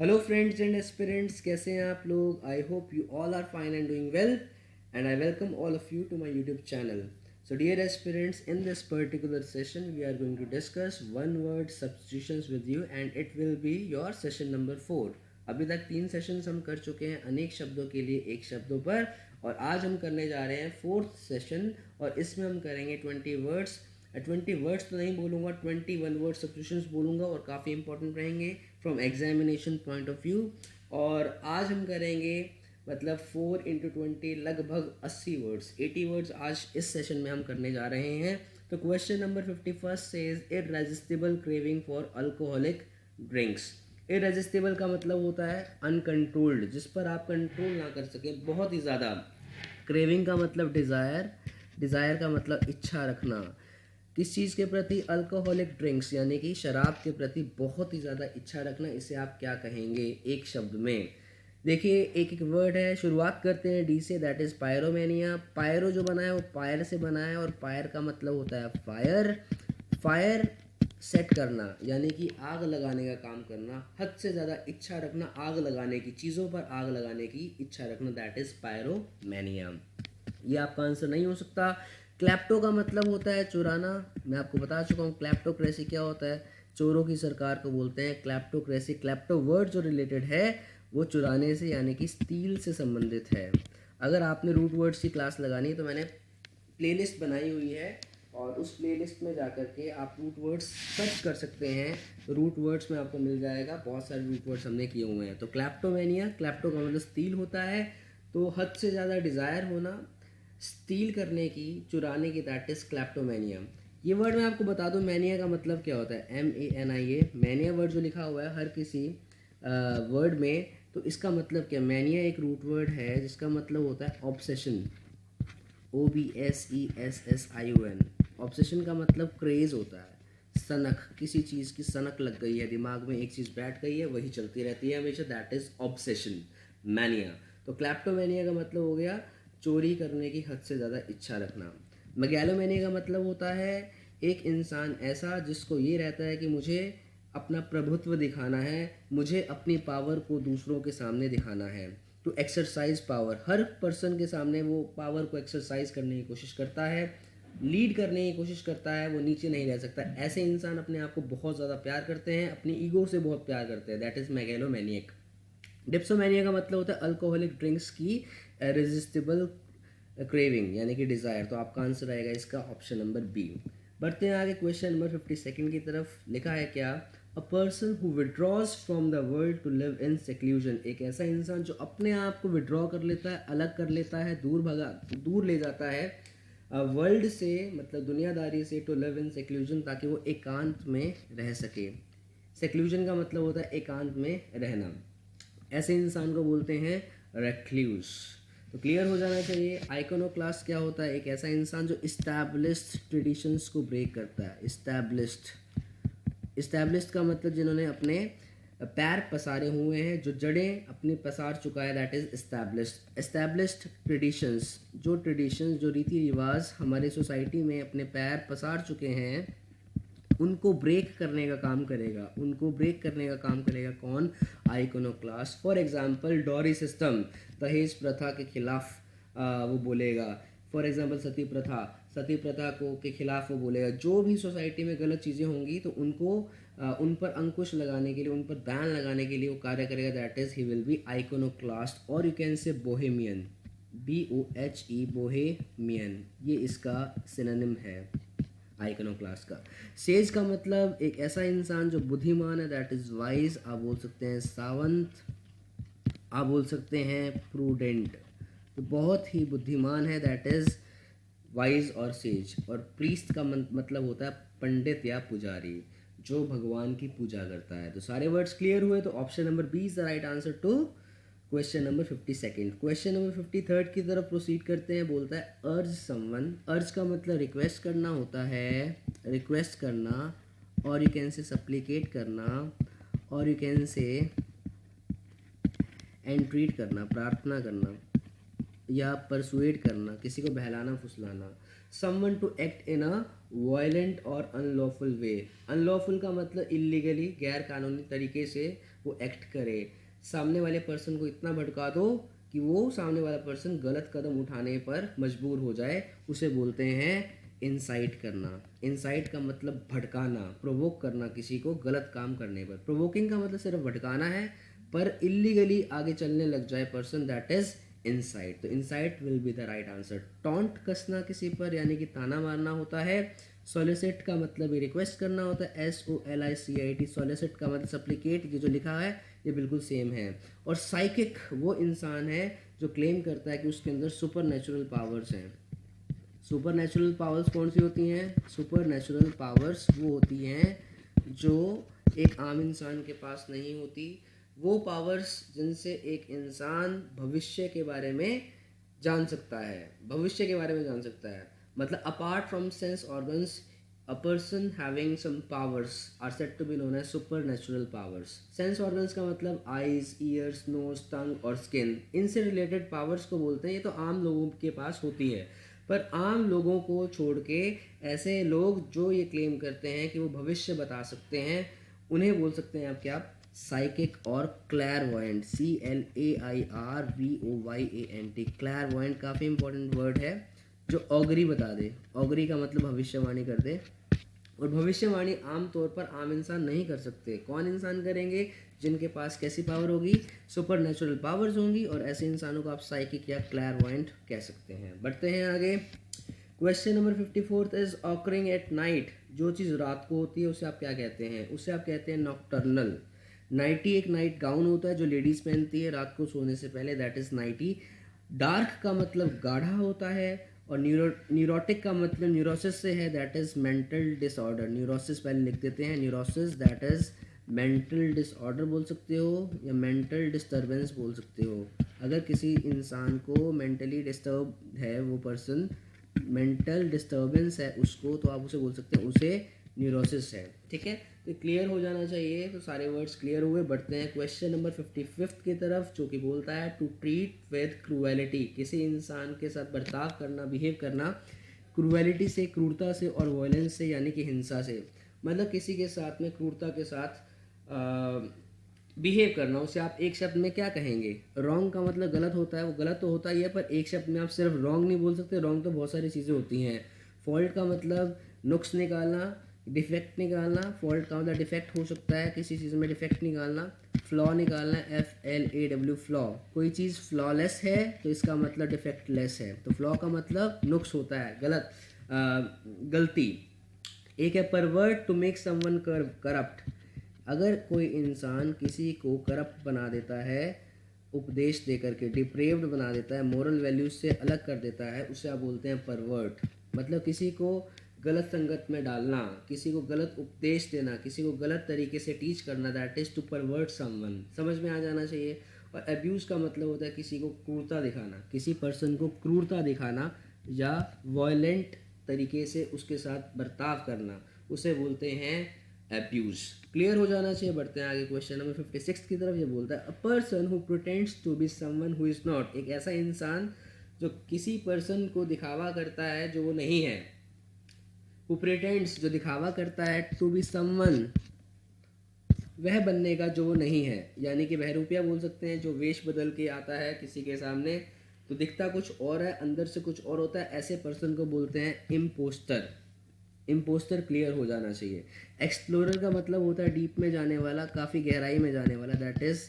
Hello friends and aspirants, कैसे हैं आप लोग? I hope you all are fine and doing well and I welcome all of you to my YouTube channel. So dear aspirants, in this particular session we are going to discuss one word substitutions with you and it will be your session number 4. अभी तक 3 sessions हम कर चुके हैं अनेक शब्दों के लिए एक शब्दों पर, और आज हम करने जा रहे हैं 4th सेशन और इसमें हम करेंगे 20 वर्ड्स। 20 वर्ड्स तो नहीं बोलूँगा, 21 वर्ड सब्स्टिट्यूशंस बोलूँगा और काफ़ी इंपॉर्टेंट रहेंगे from examination point of view. और आज हम करेंगे मतलब 4 इंटू 20 लगभग 80 वर्ड्स, 80 वर्ड्स आज इस सेशन में हम करने जा रहे हैं। तो question number 51 says irresistible craving for alcoholic drinks. Irresistible का मतलब होता है अनकंट्रोल्ड, जिस पर आप कंट्रोल ना कर सके बहुत ही ज़्यादा। क्रेविंग का मतलब डिज़ायर, डिज़ायर का मतलब इच्छा रखना किस चीज़ के प्रति? अल्कोहलिक ड्रिंक्स यानी कि शराब के प्रति बहुत ही ज़्यादा इच्छा रखना। इसे आप क्या कहेंगे एक शब्द में? देखिए एक एक वर्ड है, शुरुआत करते हैं डी से, दैट इज़ पायरोमेनिया। पायरो जो बना है वो पायर से बना है और पायर का मतलब होता है फायर। फायर सेट करना यानी कि आग लगाने का काम करना, हद से ज़्यादा इच्छा रखना आग लगाने की, चीज़ों पर आग लगाने की इच्छा रखना, दैट इज़ पायरोमेनिया। ये आपका आंसर नहीं हो सकता। क्लैप्टो का मतलब होता है चुराना। मैं आपको बता चुका हूँ क्लैप्टोक्रेसी क्या होता है, चोरों की सरकार को बोलते हैं क्लैप्टोक्रेसी। क्लैप्टो वर्ड जो रिलेटेड है वो चुराने से यानी कि स्टील से संबंधित है। अगर आपने रूट वर्ड्स की क्लास लगानी है तो मैंने प्लेलिस्ट बनाई हुई है और उस प्लेलिस्ट में जाकर के आप रूट वर्ड्स सर्च कर सकते हैं। रूट वर्ड्स में आपको मिल जाएगा, बहुत सारे रूट वर्ड्स हमने किए हुए हैं। तो क्लैप्टोमेनिया, क्लैप्टो का मतलब स्टील होता है, तो हद से ज़्यादा डिज़ायर होना, स्टील करने की, चुराने की, दैट इज़ क्लैप्टोमेनिया। ये वर्ड मैं आपको बता दूं मैनिया का मतलब क्या होता है, MANIA। मैनिया वर्ड जो लिखा हुआ है हर किसी वर्ड में, तो इसका मतलब क्या? मैनिया एक रूट वर्ड है जिसका मतलब होता है ऑब्सेशन, OBSESSION। ऑब्सेशन का मतलब क्रेज़ होता है, सनक, किसी चीज़ की सनक लग गई है, दिमाग में एक चीज़ बैठ गई है, वही चलती रहती है हमेशा, दैट इज़ ऑब्सेशन, मैनिया। तो क्लैप्टोमेनिया का मतलब हो गया चोरी करने की हद से ज़्यादा इच्छा रखना। मेगैलोमेनिया का मतलब होता है एक इंसान ऐसा जिसको ये रहता है कि मुझे अपना प्रभुत्व दिखाना है, मुझे अपनी पावर को दूसरों के सामने दिखाना है। टू एक्सरसाइज पावर, हर पर्सन के सामने वो पावर को एक्सरसाइज करने की कोशिश करता है, लीड करने की कोशिश करता है, वो नीचे नहीं रह सकता। ऐसे इंसान अपने आप को बहुत ज़्यादा प्यार करते हैं, अपनी ईगो से बहुत प्यार करते हैं, दैट इज़ मेगैलोमेनियक। डिप्सोमेनिया का मतलब होता है अल्कोहलिक ड्रिंक्स की रेजिस्टिबल क्रेविंग यानी कि डिज़ायर। तो आपका आंसर आएगा इसका ऑप्शन नंबर बी। बढ़ते हैं आगे क्वेश्चन नंबर 52 की तरफ। लिखा है क्या? A person who withdraws from the world to live in seclusion. एक ऐसा इंसान जो अपने आप को विड्रॉ कर लेता है, अलग कर लेता है, दूर ले जाता है वर्ल्ड से, मतलब दुनियादारी से, टू लिव इन सेक्लूजन, ताकि वो एकांत में रह सके। सेक्लूजन का मतलब होता है एकांत में रहना। ऐसे इंसान को बोलते हैं रेक्ल्यूज। तो क्लियर हो जाना चाहिए। आइकोनोक्लास्ट क्या होता है? एक ऐसा इंसान जो इस्टेब्लिश्ड ट्रेडिशंस को ब्रेक करता है। इस्टेब्लिश्ड का मतलब जिन्होंने अपने पैर पसारे हुए हैं, जो जड़ें अपनी पसार चुका है, दैट इज़ इस्टेब्लिश्ड ट्रेडिशंस। जो ट्रेडिशंस, जो रीति रिवाज हमारे सोसाइटी में अपने पैर पसार चुके हैं, उनको ब्रेक करने का काम करेगा। उनको ब्रेक करने का काम करेगा कौन? Iconoclast. For example dowry system, दहेज प्रथा के खिलाफ वो बोलेगा। फॉर एग्जांपल सती प्रथा को के खिलाफ वो बोलेगा। जो भी सोसाइटी में गलत चीज़ें होंगी तो उनको उन पर अंकुश लगाने के लिए, उन पर बैन लगाने के लिए वो कार्य करेगा, that is he will be iconoclast. और you can say bohemian, BOHE, bohemian, ये इसका सिनोनिम है आइकोनोक्लास्ट का। सेज का मतलब एक ऐसा इंसान जो बुद्धिमान है, दैट इज़ वाइज। आप बोल सकते हैं सावंत, आप बोल सकते हैं प्रूडेंट। तो बहुत ही बुद्धिमान है, दैट इज़ वाइज और सेज। और प्रीस्ट का मतलब होता है पंडित या पुजारी, जो भगवान की पूजा करता है। तो सारे वर्ड्स क्लियर हुए, तो option number B is the right answer to question number 52। Question number 53 की तरफ प्रोसीड करते हैं। बोलता है अर्ज समवन। अर्ज का मतलब रिक्वेस्ट करना होता है, रिक्वेस्ट करना, और यू कैन से सप्लिकेट करना, और यू कैन से एंट्रीट करना, प्रार्थना करना, या परसुएड करना, किसी को बहलाना फुसलाना। Someone to act in a violent or unlawful way. Unlawful का मतलब इलीगली, गैर कानूनी तरीके से वो एक्ट करे, सामने वाले पर्सन को इतना भड़का दो कि वो सामने वाला पर्सन गलत कदम उठाने पर मजबूर हो जाए, उसे बोलते हैं इंसाइट करना। इंसाइट का मतलब भड़काना, प्रोवोक करना किसी को गलत काम करने पर। प्रोवोकिंग का मतलब सिर्फ भड़काना है, पर इलीगली आगे चलने लग जाए पर्सन, दैट इज इंसाइट। तो insight will be the right answer. Taunt कसना किसी पर यानी कि ताना मारना होता है। सॉलिसिट का मतलब ये रिक्वेस्ट करना होता है, SOLICIT। सॉलिसिट का मतलब सप्लिकेट, ये जो लिखा है ये बिल्कुल सेम है। और साइकिक वो इंसान है जो क्लेम करता है कि उसके अंदर सुपर नेचुरल पावर्स हैं। सुपर नेचुरल पावर्स कौन सी होती हैं? सुपर नेचुरल पावर्स वो होती हैं जो एक आम इंसान के पास नहीं होती। वो पावर्स जिनसे एक इंसान भविष्य के बारे में जान सकता है, भविष्य के बारे में जान सकता है। मतलब apart from sense organs, a person having some powers are said to be known as supernatural powers. Sense organs का मतलब आईज, ईयर्स, नोज, टंग और स्किन, इनसे रिलेटेड पावर्स को बोलते हैं। ये तो आम लोगों के पास होती है, पर आम लोगों को छोड़ के ऐसे लोग जो ये क्लेम करते हैं कि वो भविष्य बता सकते हैं, उन्हें बोल सकते हैं आप क्या? साइकिक और क्लैरवॉयंट। CLARVOYANT। क्लैरवॉयंट काफ़ी इंपॉर्टेंट वर्ड है, जो ऑगरी बता दे। ऑगरी का मतलब भविष्यवाणी कर दे, और भविष्यवाणी आमतौर पर आम इंसान नहीं कर सकते। कौन इंसान करेंगे? जिनके पास कैसी पावर होगी? सुपर नेचुरल पावर्स होंगी, और ऐसे इंसानों को आप साइकिक या क्लैरवॉयंट कह सकते हैं। बढ़ते हैं आगे। Question number 54 is occurring at night. जो चीज़ रात को होती है उसे आप क्या कहते हैं? उसे आप कहते हैं नॉकटर्नल। नाइटी एक नाइट गाउन होता है जो लेडीज़ पहनती है रात को सोने से पहले, दैट इज़ नाइटी। डार्क का मतलब गाढ़ा होता है, और न्यूरोटिक का मतलब न्यूरोसिस से है, that is mental disorder. Neurosis पहले लिख देते हैं, neurosis that is mental disorder बोल सकते हो, या मेंटल डिस्टर्बेंस बोल सकते हो। अगर किसी इंसान को मेंटली डिस्टर्ब है, वो पर्सन मेंटल डिस्टर्बेंस है उसको, तो आप उसे बोल सकते हैं उसे न्यूरोसिस है। ठीक है, तो क्लियर हो जाना चाहिए। तो सारे वर्ड्स क्लियर हुए। बढ़ते हैं क्वेश्चन नंबर 55 की तरफ, जो कि बोलता है टू ट्रीट विद क्रूएलिटी। किसी इंसान के साथ बर्ताव करना, बिहेव करना क्रूएलिटी से, क्रूरता से, और वायलेंस से यानी कि हिंसा से। मतलब किसी के साथ में क्रूरता के साथ बिहेव करना, उसे आप एक शब्द में क्या कहेंगे? रॉन्ग का मतलब गलत होता है, वो गलत तो होता ही है, पर एक शब्द में आप सिर्फ रॉन्ग नहीं बोल सकते। रॉन्ग तो बहुत सारी चीज़ें होती हैं। फॉल्ट का मतलब नुक्स निकालना, डिफेक्ट निकालना। फॉल्ट का मतलब डिफेक्ट हो सकता है, किसी चीज़ में डिफेक्ट निकालना। फ्लॉ निकालना, FLAW फ्लॉ। कोई चीज़ फ्लॉलेस है तो इसका मतलब डिफेक्टलेस है। तो फ्लॉ का मतलब नुक्स होता है, गलत, गलती। एक है pervert, to make someone corrupt. अगर कोई इंसान किसी को करप्ट बना देता है, उपदेश दे करके डिप्रेव्ड बना देता है, मोरल वैल्यूज से अलग कर देता है, उसे आप बोलते हैं परवर्ट। मतलब किसी को गलत संगत में डालना, किसी को गलत उपदेश देना, किसी को गलत तरीके से टीच करना, that is to pervert someone. समझ में आ जाना चाहिए। और अब्यूज़ का मतलब होता है किसी को क्रूरता दिखाना, किसी पर्सन को क्रूरता दिखाना या वायलेंट तरीके से उसके साथ बर्ताव करना, उसे बोलते हैं अब्यूज़। क्लियर हो जाना चाहिए। बढ़ते हैं आगे क्वेश्चन नंबर 56 की तरफ। ये बोलता है a person who pretends to be someone who is not. एक ऐसा इंसान जो किसी पर्सन को दिखावा करता है जो वो नहीं है। हु प्रिटेंड्स, जो दिखावा करता है, टू बी समवन, वह बनने का जो वो नहीं है। यानी कि बहरूपिया बोल सकते हैं, जो वेश बदल के आता है किसी के सामने तो दिखता कुछ और है, अंदर से कुछ और होता है, ऐसे पर्सन को बोलते हैं इम्पोस्टर। इम्पोस्टर क्लियर हो जाना चाहिए। एक्सप्लोरर का मतलब होता है डीप में जाने वाला, काफ़ी गहराई में जाने वाला, that is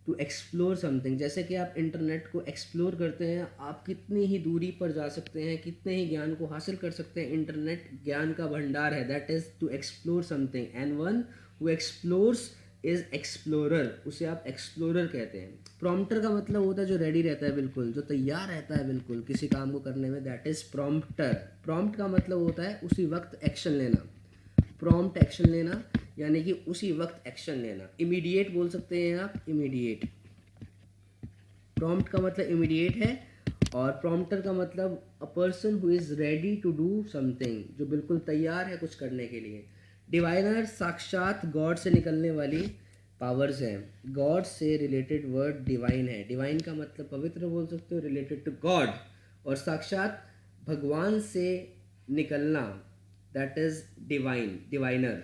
to explore something. जैसे कि आप इंटरनेट को एक्सप्लोर करते हैं, आप कितनी ही दूरी पर जा सकते हैं, कितने ही ज्ञान को हासिल कर सकते हैं। इंटरनेट ज्ञान का भंडार है, that is to explore something. And one who explores is explorer, उसे आप एक्सप्लोरर कहते हैं। प्रॉम्प्टर का मतलब होता है जो रेडी रहता है, बिल्कुल जो तैयार रहता है बिल्कुल किसी काम को करने में, दैट इज़ प्रॉम्प्टर। प्रॉम्प्ट का मतलब होता है उसी वक्त एक्शन लेना। प्रॉम्प्ट एक्शन लेना यानी कि उसी वक्त एक्शन लेना। इमीडिएट बोल सकते हैं आप, इमीडिएट। प्रॉम्प्ट का मतलब इमीडिएट है, और प्रॉम्प्टर का मतलब a person who is ready to do something, जो बिल्कुल तैयार है कुछ करने के लिए। डिवाइनर साक्षात गॉड से निकलने वाली पावर्स हैं। गॉड से रिलेटेड वर्ड डिवाइन है। डिवाइन का मतलब पवित्र बोल सकते हो, रिलेटेड टू गॉड। और साक्षात भगवान से निकलना, दैट इज डिवाइन, डिवाइनर।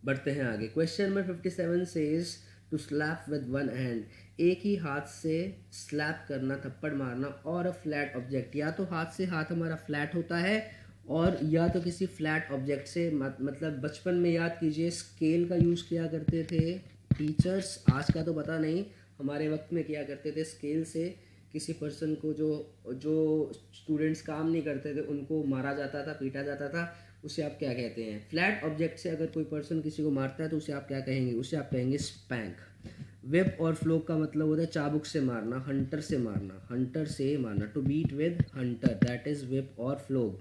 बढ़ते हैं आगे। Question number 57 says to slap with one hand, एक ही हाथ से स्लैप करना, थप्पड़ मारना, और अ फ्लैट ऑब्जेक्ट, या तो हाथ से हाथ हमारा फ्लैट होता है और या तो किसी फ्लैट ऑब्जेक्ट से, मतलब बचपन में याद कीजिए स्केल का यूज़ किया करते थे टीचर्स, आज का तो पता नहीं, हमारे वक्त में किया करते थे। स्केल से किसी पर्सन को जो जो स्टूडेंट्स काम नहीं करते थे उनको मारा जाता था, पीटा जाता था, उसे आप क्या कहते हैं? फ्लैट ऑब्जेक्ट से अगर कोई पर्सन किसी को मारता है तो उसे आप क्या कहेंगे? उसे आप कहेंगे स्पैंक। वेब और फ्लोग का मतलब होता है चाबुक से मारना, हंटर से मारना, हंटर से मारना, to beat with hunter, that is whip और फ्लोग।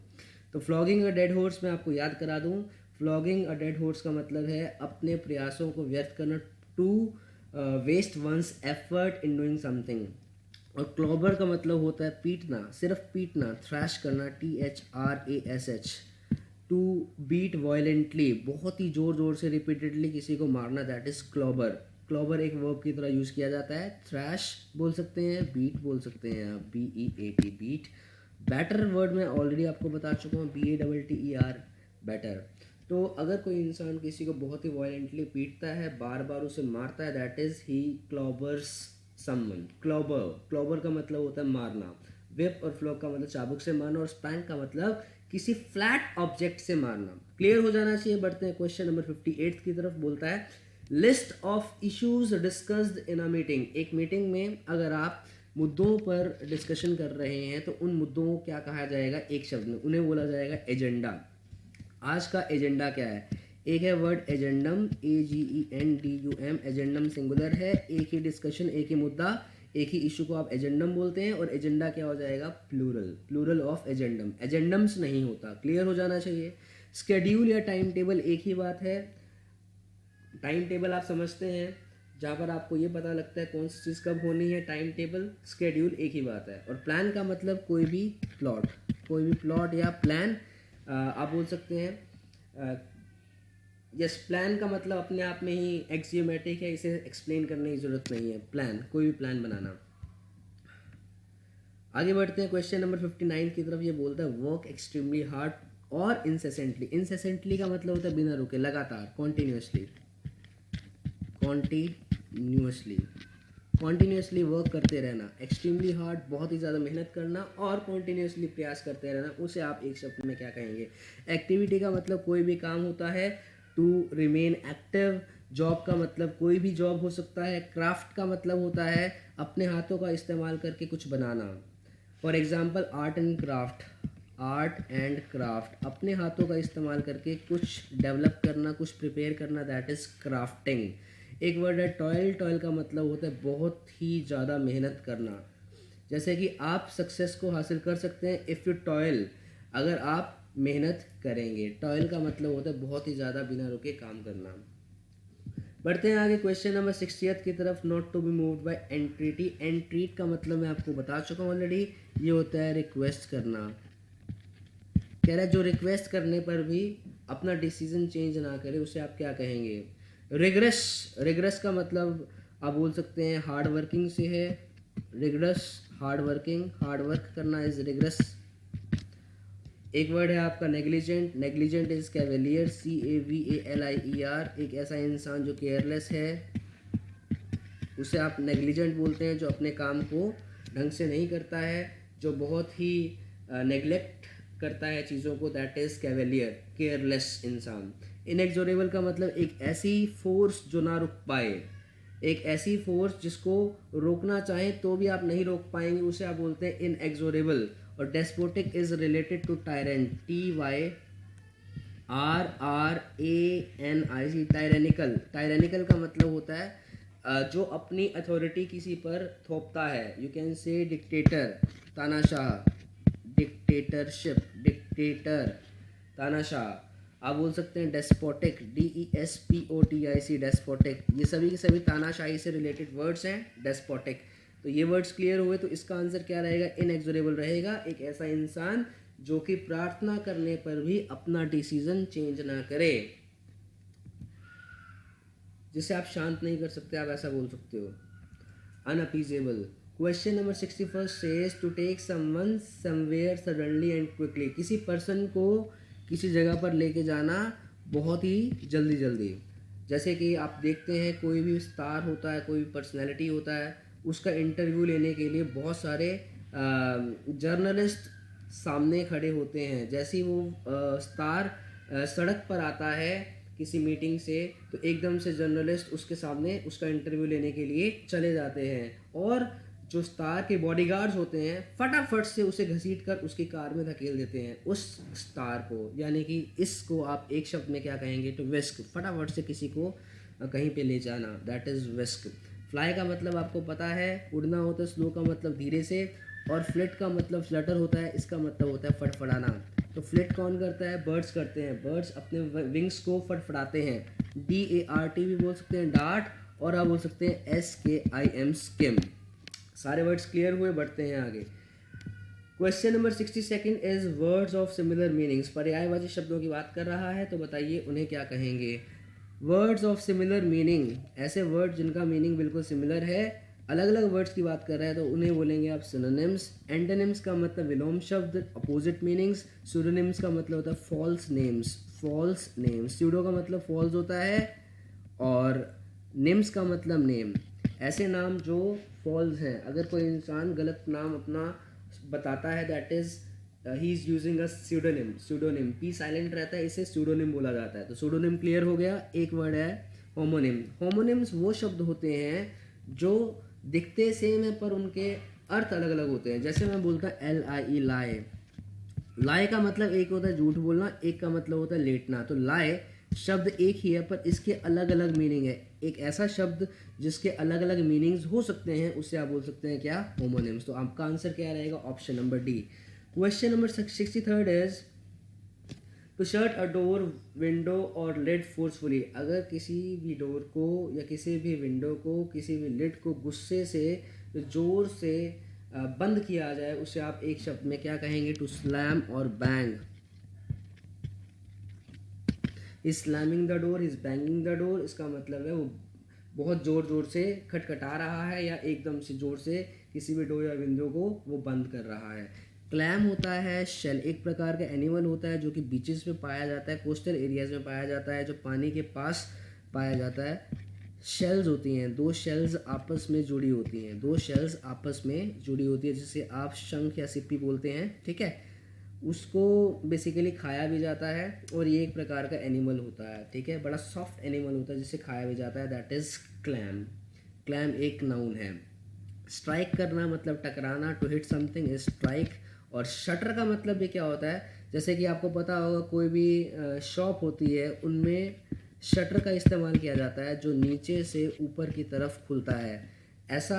तो फ्लॉगिंग अ डेड हॉर्स मैं आपको याद करा दूं, फ्लॉगिंग अ डेड हॉर्स का मतलब है अपने प्रयासों को व्यर्थ करना, to waste one's effort in doing something. और क्लॉबर का मतलब होता है पीटना, सिर्फ पीटना, थ्रैश करना, THRASH। टू बीट वायलेंटली, बहुत ही ज़ोर ज़ोर से रिपीटेडली किसी को मारना, दैट इज़ क्लॉबर। क्लॉबर एक वर्ब की तरह यूज़ किया जाता है। थ्रैश बोल सकते हैं, बीट बोल सकते हैं आप, BEAT, बीट। बैटर वर्ड मैं ऑलरेडी आपको बता चुका हूँ, BATTER, बैटर। तो अगर कोई इंसान किसी को बहुत ही वायलेंटली पीटता है, बार बार उसे मारता है, दैट इज़ ही क्लॉबर्स समवन। क्लॉबर, क्लॉबर का मतलब होता है मारना। वेब और फ्लॉग का मतलब चाबुक से मारना, और स्पैंक का मतलब किसी फ्लैट ऑब्जेक्ट से मारना। क्लियर हो जाना चाहिए। बढ़ते हैं क्वेश्चन नंबर 58 की तरफ। बोलता है list of issues discussed in a meeting. एक मीटिंग में अगर आप मुद्दों पर डिस्कशन कर रहे हैं तो उन मुद्दों को क्या कहा जाएगा? एक शब्द में उन्हें बोला जाएगा एजेंडा। आज का एजेंडा क्या है? एक है word agendum, AGENDUM, agendum singular है, एक ही डिस्कशन, एक ही मुद्दा, एक ही इशू को आप एजेंडम बोलते हैं। और एजेंडा क्या हो जाएगा? प्लूरल, प्लूरल ऑफ एजेंडम, एजेंडम्स नहीं होता। क्लियर हो जाना चाहिए। स्केड्यूल या टाइम टेबल एक ही बात है। टाइम टेबल आप समझते हैं, जहाँ पर आपको ये पता लगता है कौन सी चीज़ कब होनी है, टाइम टेबल। स्केड्यूल एक ही बात है। और प्लान का मतलब कोई भी प्लॉट, कोई भी प्लॉट या प्लान आप बोल सकते हैं। यस, प्लान का मतलब अपने आप में ही एक्सियोमेटिक है, इसे एक्सप्लेन करने की ज़रूरत नहीं है। प्लान, कोई भी प्लान बनाना। आगे बढ़ते हैं क्वेश्चन नंबर 59 की तरफ। ये बोलता है वर्क एक्सट्रीमली हार्ड और इंसेसेंटली। इंसेसेंटली का मतलब होता है बिना रुके, लगातार, कॉन्टीन्यूसली, कॉन्टीन्यूसली, कॉन्टीन्यूसली वर्क करते रहना। एक्सट्रीमली हार्ड, बहुत ही ज़्यादा मेहनत करना, और कॉन्टीन्यूसली प्रयास करते रहना, उसे आप एक शब्द में क्या कहेंगे? एक्टिविटी का मतलब कोई भी काम होता है, टू रिमेन एक्टिव। जॉब का मतलब कोई भी जॉब हो सकता है। क्राफ्ट का मतलब होता है अपने हाथों का इस्तेमाल करके कुछ बनाना। For example art and craft, art and craft, अपने हाथों का इस्तेमाल करके कुछ डेवलप करना, कुछ प्रिपेयर करना, दैट इज़ क्राफ्टिंग। एक वर्ड है टॉयल। टॉयल का मतलब होता है बहुत ही ज़्यादा मेहनत करना। जैसे कि आप सक्सेस को हासिल कर सकते हैं इफ़ यू टॉयल, अगर आप मेहनत करेंगे। टॉयल का मतलब होता है बहुत ही ज़्यादा बिना रुके काम करना। बढ़ते हैं आगे क्वेश्चन नंबर 60 की तरफ। Not to be moved by entreaty. Entreat का मतलब मैं आपको बता चुका हूँ ऑलरेडी, ये होता है रिक्वेस्ट करना। कह रहा है जो रिक्वेस्ट करने पर भी अपना डिसीजन चेंज ना करे, उसे आप क्या कहेंगे? रिग्रेस। रिग्रेस का मतलब आप बोल सकते हैं हार्ड वर्किंग से है। Regress, hard working, hard work करना इज रिग्रेस। एक वर्ड है आपका negligent. Negligent is cavalier, CAVALIER, एक ऐसा इंसान जो केयरलेस है, उसे आप नेग्लिजेंट बोलते हैं। जो अपने काम को ढंग से नहीं करता है, जो बहुत ही नेग्लेक्ट करता है चीज़ों को, दैट इज़ कैवेलियर, केयरलेस इंसान। इनएक्सोरेबल का मतलब एक ऐसी फोर्स जो ना रुक पाए, एक ऐसी फोर्स जिसको रोकना चाहें तो भी आप नहीं रोक पाएंगे, उसे आप बोलते हैं इनएक्सोरेबल। और despotic is related to tyrant, TYRRANIC, tyrannical. Tyrannical का मतलब होता है जो अपनी अथॉरिटी किसी पर थोपता है। यू कैन से डिक्टेटर, तानाशाह, डिक्टेटरशिप, डिक्टेटर, तानाशाह। आप बोल सकते हैं डेस्पोटिक, DESPOTIC, डेस्पोटिक। ये सभी के सभी तानाशाही से रिलेटेड वर्ड्स हैं, डेस्पोटिक। तो ये वर्ड्स क्लियर हुए, तो इसका आंसर क्या रहेगा? इनएक्सोरेबल रहेगा। एक ऐसा इंसान जो कि प्रार्थना करने पर भी अपना डिसीजन चेंज ना करे, जिसे आप शांत नहीं कर सकते, आप ऐसा बोल सकते हो। Unappeasable. Question number 61 says to take someone somewhere suddenly and quickly. किसी पर्सन को किसी जगह पर लेके जाना बहुत ही जल्दी जल्दी। जैसे कि आप देखते हैं कोई भी स्टार होता है, कोई भी पर्सनैलिटी होता है, उसका इंटरव्यू लेने के लिए बहुत सारे जर्नलिस्ट सामने खड़े होते हैं। जैसे ही वो स्टार सड़क पर आता है किसी मीटिंग से, तो एकदम से जर्नलिस्ट उसके सामने उसका इंटरव्यू लेने के लिए चले जाते हैं, और जो स्टार के बॉडीगार्ड्स होते हैं फटाफट से उसे घसीट कर उसकी कार में धकेल देते हैं उस स्टार को। यानी कि इसको आप एक शब्द में क्या कहेंगे, तो विस्क, फटाफट से किसी को कहीं पे ले जाना, दैट इज़ विस्क। फ्लाई का मतलब आपको पता है, उड़ना होता है, स्लो का मतलब धीरे से, और फ्लिट का मतलब फ्लटर होता है, इसका मतलब होता है फड़फड़ाना। तो फ्लिट कौन करता है, बर्ड्स करते हैं, बर्ड्स अपने विंग्स को फड़फड़ाते हैं। DART भी बोल सकते हैं डार्ट, और आप बोल सकते हैं SKIM स्किम। सारे वर्ड्स क्लियर हुए, बढ़ते हैं आगे। Question number 62 is words of similar meanings. पर्यायवाची शब्दों की बात कर रहा है, तो बताइए उन्हें क्या कहेंगे। वर्ड्स ऑफ सिमिलर मीनिंग, ऐसे वर्ड जिनका मीनिंग बिल्कुल सिमिलर है, अलग अलग वर्ड्स की बात कर रहा है, तो उन्हें बोलेंगे आप सिनोनिम्स। एंटोनिम्स का मतलब विलोम शब्द, अपोजिट मीनिंग्स। सूडोनिम्स का मतलब होता है false names, false names. Pseudo का मतलब फॉल्स होता है, और निम्स का मतलब नेम, ऐसे नाम जो फॉल्स हैं। अगर कोई इंसान गलत नाम अपना बताता है, that is he is using a pseudonym. Pseudonym P silent रहता है, इसे स्यूडोनिम बोला जाता है। तो स्यूडोनिम क्लियर हो गया। एक वर्ड है होमोनिम। होमोनिम्स वो शब्द होते हैं जो दिखते सेम है पर उनके अर्थ अलग अलग होते हैं। जैसे मैं बोलता हूँ LIE लाए, लाए का मतलब एक होता है झूठ बोलना, एक का मतलब होता है लेटना। तो लाए शब्द एक ही है पर इसके अलग अलग मीनिंग है। एक ऐसा शब्द जिसके अलग अलग मीनिंग्स हो सकते हैं, उससे आप बोल सकते हैं क्या, होमोनिम्स। तो आपका आंसर क्या रहेगा, option number D. Question number 63 is to shut a door, window और लिड फोर्सफुली। अगर किसी भी डोर को या किसी भी विंडो को, किसी भी लिड को गुस्से से, जोर से बंद किया जाए, उसे आप एक शब्द में क्या कहेंगे, टू स्लैम और bang. Is slamming the door, is banging the door, इसका मतलब है वो बहुत ज़ोर ज़ोर से खटखटा रहा है, या एकदम से ज़ोर से किसी भी डोर या विंडो को वो बंद कर रहा है। क्लैम होता है शेल, एक प्रकार का एनिमल होता है जो कि बीचेस में पाया जाता है, कोस्टल एरियाज में पाया जाता है, जो पानी के पास पाया जाता है। शेल्स होती हैं, दो शेल्स आपस में जुड़ी होती हैं, दो शेल्स आपस में जुड़ी होती है, जिसे आप शंख या सिप्पी बोलते हैं, ठीक है। उसको बेसिकली खाया भी जाता है, और ये एक प्रकार का एनिमल होता है, ठीक है, बड़ा सॉफ्ट एनिमल होता है जिसे खाया भी जाता है, दैट इज़ क्लैम। क्लैम एक नाउन है। स्ट्राइक करना मतलब टकराना, to hit something is strike. और शटर का मतलब भी क्या होता है, जैसे कि आपको पता होगा कोई भी शॉप होती है, उनमें शटर का इस्तेमाल किया जाता है जो नीचे से ऊपर की तरफ खुलता है। ऐसा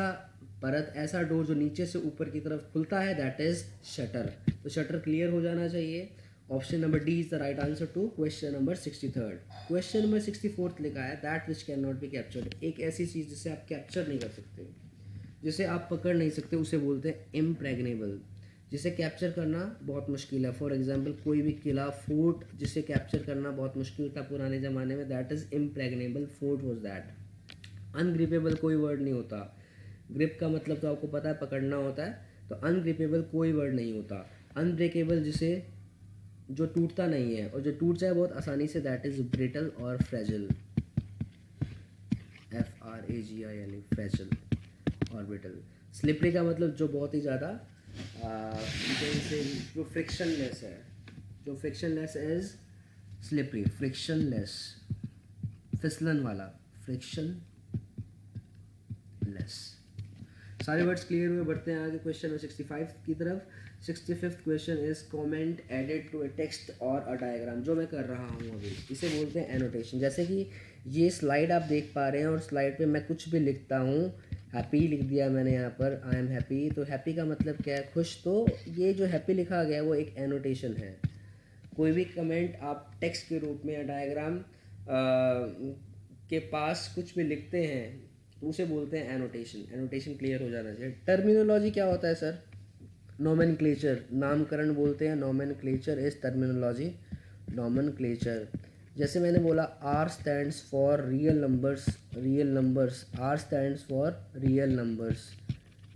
परत, ऐसा डोर जो नीचे से ऊपर की तरफ खुलता है, दैट इज शटर। तो शटर क्लियर हो जाना चाहिए। Option number D is the right answer to question number 63। Question number 64 लिखा है that which can not be captured. एक ऐसी चीज़ जिसे आप कैप्चर नहीं कर सकते, जिसे आप पकड़ नहीं सकते, उसे बोलते हैं इम्प्रेग्नेबल। जिसे कैप्चर करना बहुत मुश्किल है, फॉर एग्जांपल कोई भी किला, फोर्ट, जिसे कैप्चर करना बहुत मुश्किल था पुराने ज़माने में, that is impregnable fort was that. Ungrippable कोई वर्ड नहीं होता। ग्रिप का मतलब तो आपको पता है, पकड़ना होता है, तो अनग्रिपेबल कोई वर्ड नहीं होता। अनब्रेकेबल जिसे, जो टूटता नहीं है और जो टूट जाए बहुत आसानी से, दैट इज़ ब्रिटल और फ्रेजिल, FRAGIL, फ्रेजिल और ब्रिटल। स्लिपरी का मतलब जो बहुत ही ज़्यादा जो फ्रिक्शनलेस है, जो फ्रिक्शनलेस इज स्लिपरी, फ्रिक्शनलेस, फिसलन वाला, फ्रिक्शनलेस। सारे वर्ड्स क्लियर हुए, बढ़ते हैं आगे क्वेश्चन नंबर 65 की तरफ। 65th question is comment added to a text और अ डायग्राम। जो मैं कर रहा हूँ अभी, इसे बोलते हैं एनोटेशन। जैसे कि ये स्लाइड आप देख पा रहे हैं, और स्लाइड पे मैं कुछ भी लिखता हूँ, हैप्पी लिख दिया मैंने यहाँ पर, आई एम हैप्पी। तो हैप्पी का मतलब क्या है, खुश। तो ये जो हैप्पी लिखा गया है वो एक एनोटेशन है। कोई भी कमेंट आप टेक्स्ट के रूप में या डायग्राम के पास कुछ भी लिखते हैं, तो उसे बोलते हैं एनोटेशन। एनोटेशन क्लियर हो जाना चाहिए। टर्मिनोलॉजी क्या होता है सर, नोमेनक्लेचर, नामकरण बोलते हैं, नोमेनक्लेचर इज टर्मिनोलॉजी, नोमेनक्लेचर। जैसे मैंने बोला R stands for real numbers, real numbers, R stands for real numbers.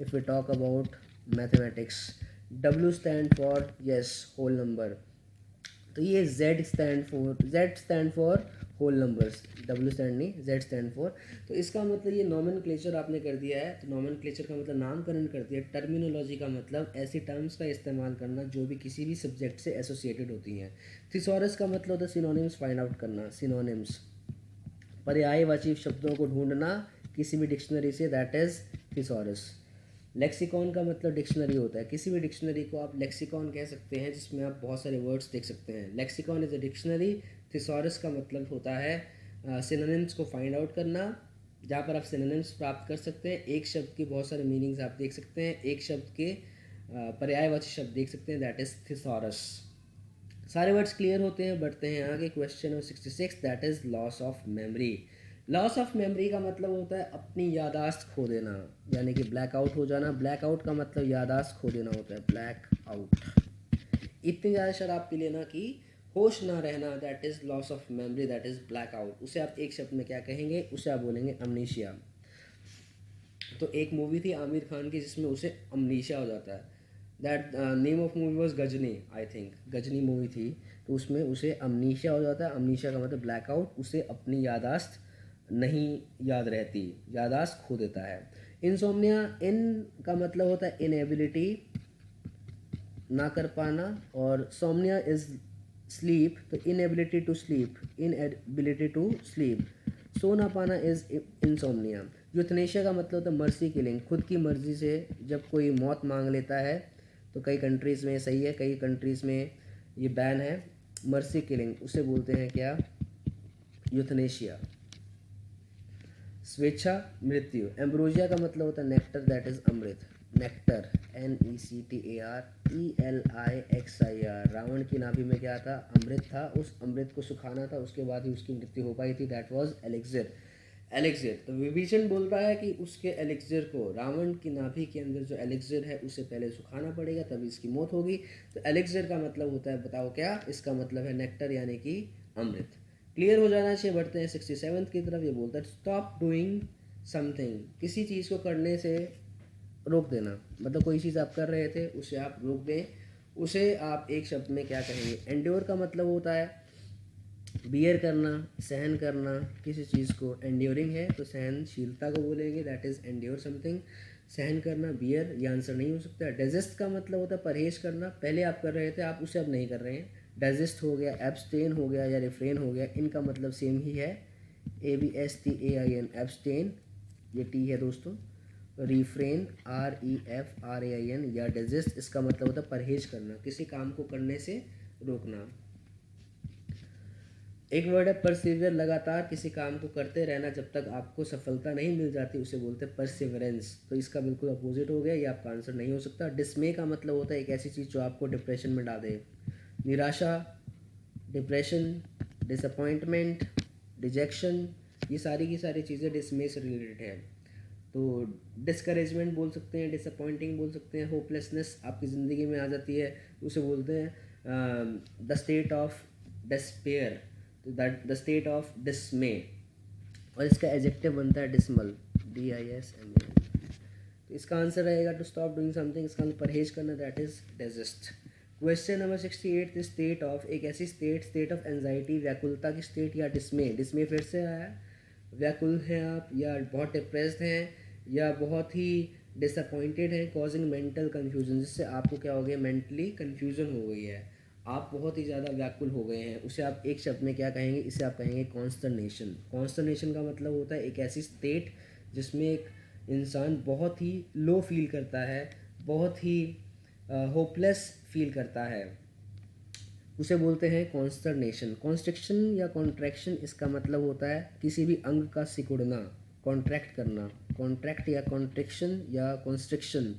If we talk about mathematics, W stand for yes, whole number. तो ये Z stand for whole numbers, W stand नहीं, Z stand for. तो इसका मतलब ये nomenclature आपने कर दिया है। तो नॉमेनक्लेचर का मतलब नामकरण कर दिया। टर्मिनोलॉजी का मतलब ऐसी टर्म्स का इस्तेमाल करना जो भी किसी भी सब्जेक्ट से एसोसिएटेड होती हैं। थिसॉरस का मतलब होता है सिनोनिम्स फाइंड आउट करना, सिनोनिम्स, पर्यायवाची शब्दों को ढूंढना किसी भी डिक्शनरी से, दैट इज थिसॉरस। लेक्सिकॉन का मतलब डिक्शनरी होता है। किसी भी डिक्शनरी को आप लेक्सिकॉन कह सकते हैं जिसमें आप बहुत सारे वर्ड्स देख सकते हैं। Lexicon is a dictionary. Thesaurus का मतलब होता है सिनोनिम्स को फाइंड आउट करना, जहाँ पर आप सिनोनिम्स प्राप्त कर सकते हैं। एक शब्द के बहुत सारे मीनिंग्स आप देख सकते हैं, एक शब्द के पर्यायवाची शब्द देख सकते हैं, दैट इज थिसॉरस। सारे वर्ड्स क्लियर होते हैं। बढ़ते हैं आगे। Question number 66, that is loss of memory. Loss of memory का मतलब होता है अपनी यादाश्त खो देना, यानी कि ब्लैक आउट हो जाना। ब्लैक आउट का मतलब यादाश्त खो देना होता है, ब्लैक आउट। इतनी ज़्यादा शराब पी लेना कि होश ना रहना, that is loss of memory, that is black out. उसे आप एक शब्द में क्या कहेंगे? उसे आप बोलेंगे अमनीशिया। तो एक मूवी थी आमिर खान की जिसमें उसे अमनीशिया हो जाता है। That name of movie was Ghajini, I think Ghajini movie थी। तो उसमें उसे अमनीशिया हो जाता है। अमनीशिया का मतलब ब्लैक आउट, उसे अपनी यादाश्त नहीं याद रहती, यादाश्त खो देता है। इंसोम्निया, इन का मतलब होता है इनएबिलिटी, ना कर पाना, और सोमनिया इज स्लीप, तो inability to sleep, inability to sleep. सो ना पाना इज इंसोमनिया। यूथनेशिया का मतलब होता है मर्सी किलिंग, खुद की मर्जी से जब कोई मौत मांग लेता है। तो कई कंट्रीज़ में सही है, कई कंट्रीज़ में ये बैन है। मर्सी किलिंग उसे बोलते हैं क्या? यूथनेशिया। स्वेच्छा मृत्यु। एम्ब्रोजिया का मतलब होता है nectar, that is amrit. Nectar, NECTAR, Ravan की नाभि में क्या था? अमृत था। उस अमृत को सुखाना था, उसके बाद ही उसकी मृत्यु हो पाई थी, दैट वाज एलिक्सिर। एलिक्सिर, तो विभीषण बोलता है कि उसके एलिक्सिर को, रावण की नाभि के अंदर जो एलिक्सिर है उसे पहले सुखाना पड़ेगा, तभी इसकी मौत होगी। तो एलिक्सिर का मतलब होता है, बताओ क्या? इसका मतलब है नेक्टर, यानी कि अमृत। क्लियर हो जाना चाहिए। बढ़ते हैं 67 की तरफ। ये बोलता है स्टॉप डूइंग समथिंग, किसी चीज़ को करने से रोक देना। मतलब कोई चीज़ आप कर रहे थे उसे आप रोक दें, उसे आप एक शब्द में क्या कहेंगे? एंड्योर का मतलब होता है बियर करना, सहन करना किसी चीज़ को। एंड्योरिंग है तो सहनशीलता को बोलेंगे, दैट इज़ एंड्योर समथिंग। सहन करना, बियर, ये आंसर नहीं हो सकता। डेजिस्ट का मतलब होता है परहेज करना, पहले आप कर रहे थे आप उसे अब नहीं कर रहे हैं। डाइजेस्ट हो गया, एब्सटेन हो गया या रिफ्रेन हो गया, इनका मतलब सेम ही है, ABSTAIN, एब्सटेन, ये टी है दोस्तों। रिफ्रेन, REFRAIN, या डाइजेस्ट, इसका मतलब होता है परहेज करना, किसी काम को करने से रोकना। एक वर्ड है परसिवियर, लगातार किसी काम को करते रहना जब तक आपको सफलता नहीं मिल जाती, उसे बोलते हैं परसिवरेंस। तो इसका बिल्कुल अपोजिट हो गया, ये आपका आंसर नहीं हो सकता। डिस्मे का मतलब होता है एक ऐसी चीज़ जो आपको डिप्रेशन में डाल दे। निराशा, डिप्रेशन, डिसअपॉइंटमेंट, डिजेक्शन, ये सारी की सारी चीज़ें डिस्मे से रिलेटेड है। तो डिस्करेजमेंट बोल सकते हैं, डिसअपॉइंटिंग बोल सकते हैं, होपलेसनेस आपकी ज़िंदगी में आ जाती है, उसे बोलते हैं द स्टेट ऑफ डिस्पेयर, तो दैट द स्टेट ऑफ डिसमे। और इसका एडजेक्टिव बनता है डिसमल, DISMAL। तो इसका आंसर रहेगा टू स्टॉप डूइंग समथिंग, इसका परहेज करना, that is desist. Question number 68, state of, एक ऐसी स्टेट ऑफ एंजाइटी, व्याकुलता की स्टेट, या डिसमे। डिसमे फिर से आया, व्याकुल हैं आप, या बहुत डिप्रेस्ड हैं, या बहुत ही डिसअपॉइंटेड हैं, कॉजिंग मेंटल कन्फ्यूजन, जिससे आपको क्या हो गया? मेंटली कन्फ्यूजन हो गई है, आप बहुत ही ज़्यादा व्याकुल हो गए हैं, उसे आप एक शब्द में क्या कहेंगे? इसे आप कहेंगे कॉन्स्टर्नेशन। कॉन्स्टर्नेशन का मतलब होता है एक ऐसी स्टेट जिसमें एक इंसान बहुत ही लो फील करता है, बहुत ही होपलेस फील करता है, उसे बोलते हैं कॉन्स्टर्नेशन। कॉन्स्ट्रिक्शन या कॉन्ट्रैक्शन, इसका मतलब होता है किसी भी अंग का सिकुड़ना, कॉन्ट्रैक्ट करना। कॉन्ट्रैक्ट या कॉन्ट्रिक्शन या कॉन्स्ट्रिक्शन,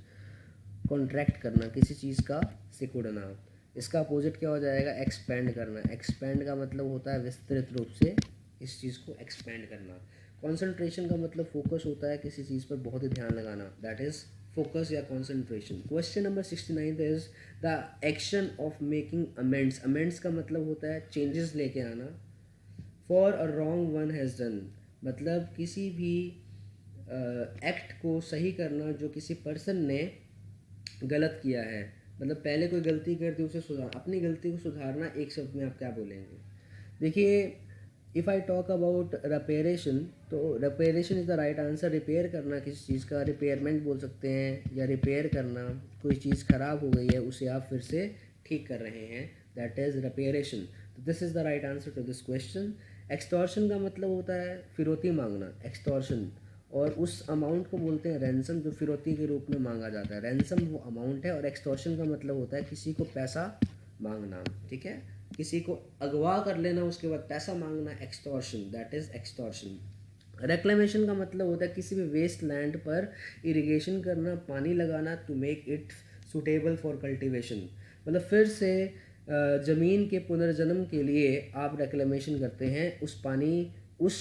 कॉन्ट्रैक्ट करना, किसी चीज़ का सिकुड़ना। इसका अपोजिट क्या हो जाएगा? एक्सपैंड करना। एक्सपैंड का मतलब होता है विस्तृत रूप से इस चीज़ को एक्सपैंड करना। कॉन्सेंट्रेशन का मतलब फोकस होता है किसी चीज़ पर बहुत ही ध्यान लगाना, दैट इज़ फोकस या concentration. Question number 69 is the action of making amends. Amends का मतलब होता है चेंजेस लेके आना। For a wrong one has done, मतलब किसी भी एक्ट को सही करना जो किसी पर्सन ने गलत किया है। मतलब पहले कोई गलती कर दी, उसे सुधार, अपनी गलती को सुधारना, एक शब्द में आप क्या बोलेंगे? देखिए if I talk about reparation, तो reparation is the right answer. Repair करना किसी चीज़ का, रिपेयरमेंट बोल सकते हैं, या रिपेयर करना, कोई चीज़ ख़राब हो गई है उसे आप फिर से ठीक कर रहे हैं, दैट इज़ रिपेयरेशन। तो this is the right answer to this question. Extortion का मतलब होता है फिरौती मांगना, एक्सटॉर्शन, और उस अमाउंट को बोलते हैं रैंसम, जो फिरौती के रूप में मांगा जाता है। रैंसम वो अमाउंट है, और एक्सटॉर्शन का मतलब होता है किसी को पैसा मांगना, ठीक है, किसी को अगवा कर लेना उसके बाद पैसा मांगना, extortion, that is extortion. Reclamation का मतलब होता है किसी भी वेस्ट लैंड पर इरिगेशन करना, पानी लगाना, to make it suitable for cultivation. मतलब फिर से ज़मीन के पुनर्जन्म के लिए आप रेक्लेमेशन करते हैं, उस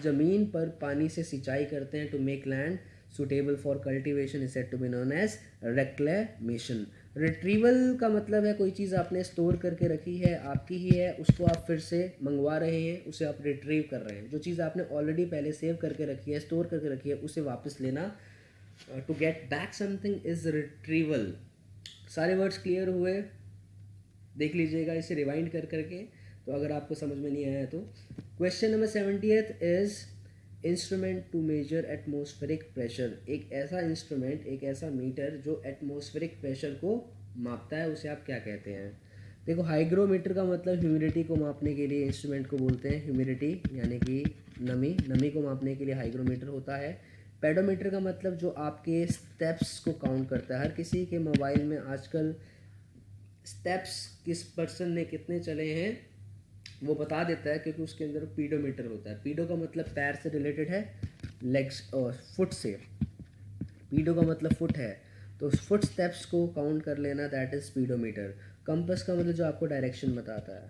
ज़मीन पर पानी से सिंचाई करते हैं, to make land suitable for cultivation is said to be known as reclamation. Retrieval का मतलब है कोई चीज़ आपने स्टोर करके रखी है, आपकी ही है, उसको आप फिर से मंगवा रहे हैं, उसे आप रिट्रीव कर रहे हैं। जो चीज़ आपने ऑलरेडी पहले सेव करके रखी है, स्टोर करके रखी है, उसे वापस लेना, to get back something is retrieval. सारे वर्ड्स क्लियर हुए? देख लीजिएगा इसे रिवाइंड कर करके, तो अगर आपको समझ में नहीं आया तो। Question number 70th is instrument to measure atmospheric pressure. एक ऐसा इंस्ट्रूमेंट, एक ऐसा मीटर जो एटमॉस्फेरिक प्रेशर को मापता है, उसे आप क्या कहते हैं? देखो, हाइग्रोमीटर का मतलब ह्यूमिडिटी को मापने के लिए इंस्ट्रूमेंट को बोलते हैं, ह्यूमिडिटी यानी कि नमी को मापने के लिए हाइग्रोमीटर होता है। पेडोमीटर का मतलब जो आपके स्टेप्स को काउंट करता है। हर किसी के मोबाइल में आजकल स्टेप्स किस पर्सन ने कितने चले हैं वो बता देता है, क्योंकि उसके अंदर पीडोमीटर होता है। पीडो का मतलब पैर से रिलेटेड है, लेग्स और फुट से, पीडो का मतलब फुट है, तो फुट स्टेप्स को काउंट कर लेना, दैट इज स्पीडोमीटर। कंपस का मतलब जो आपको डायरेक्शन बताता है,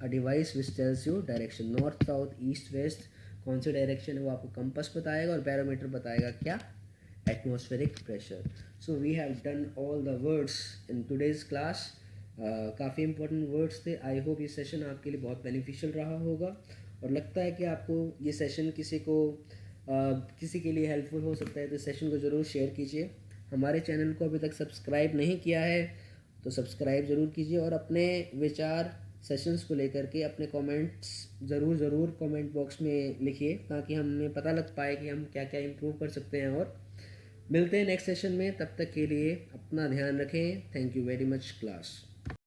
a device which tells you direction, north south east west, कौन सी डायरेक्शन है वो आपको कंपस बताएगा, और बैरोमीटर बताएगा क्या, atmospheric pressure. So we have done all the words in today's class. काफ़ी इंपॉर्टेंट वर्ड्स थे। आई होप ये सेशन आपके लिए बहुत बेनिफिशियल रहा होगा, और लगता है कि आपको ये सेशन किसी के लिए हेल्पफुल हो सकता है, तो सेशन को ज़रूर शेयर कीजिए। हमारे चैनल को अभी तक सब्सक्राइब नहीं किया है तो सब्सक्राइब ज़रूर कीजिए, और अपने विचार सेशंस को लेकर के अपने कमेंट्स ज़रूर कमेंट बॉक्स में लिखिए, ताकि हमें पता लग पाए कि हम क्या क्या इम्प्रूव कर सकते हैं। और मिलते हैं नेक्स्ट सेशन में, तब तक के लिए अपना ध्यान रखें। Thank you very much class.